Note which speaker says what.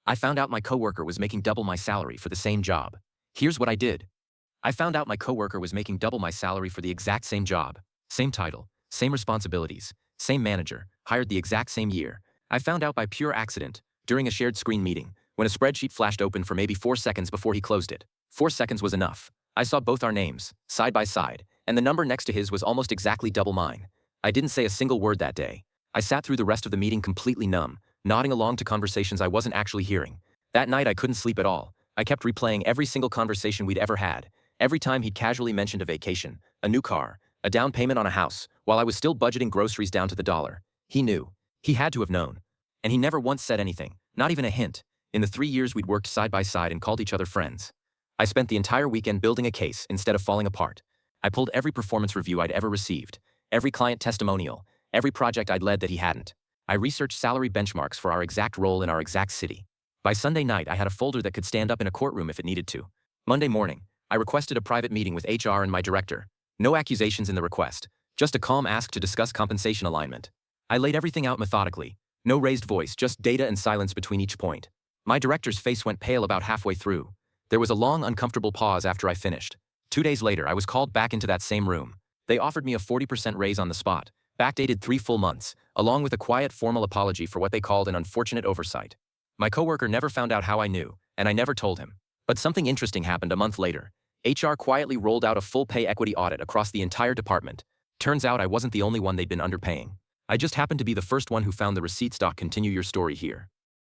Speaker 1: I found out my coworker was making double my salary for the same job. Here's what I did. I found out my coworker was making double my salary for the exact same job. Same title, same responsibilities, same manager, hired the exact same year. I found out by pure accident, during a shared screen meeting, when a spreadsheet flashed open for maybe 4 seconds before he closed it. 4 seconds was enough. I saw both our names, side by side, and the number next to his was almost exactly double mine. I didn't say a single word that day. I sat through the rest of the meeting completely numb, nodding along to conversations I wasn't actually hearing. That night I couldn't sleep at all. I kept replaying every single conversation we'd ever had. Every time he'd casually mentioned a vacation, a new car, a down payment on a house, while I was still budgeting groceries down to the dollar. He knew. He had to have known. And he never once said anything, not even a hint, in the 3 years we'd worked side by side and called each other friends. I spent the entire weekend building a case instead of falling apart. I pulled every performance review I'd ever received, every client testimonial, every project I'd led that he hadn't. I researched salary benchmarks for our exact role in our exact city. By Sunday night, I had a folder that could stand up in a courtroom if it needed to. Monday morning, I requested a private meeting with HR and my director. No accusations in the request, just a calm ask to discuss compensation alignment. I laid everything out methodically. No raised voice, just data and silence between each point. My director's face went pale about halfway through. There was a long, uncomfortable pause after I finished. 2 days later, I was called back into that same room. They offered me a 40% raise on the spot, backdated 3 full months, along with a quiet, formal apology for what they called an unfortunate oversight. My coworker never found out how I knew, and I never told him. But something interesting happened a month later. HR quietly rolled out a full pay equity audit across the entire department. Turns out I wasn't the only one they'd been underpaying. I just happened to be the first one who found the receipts. Continue your story here.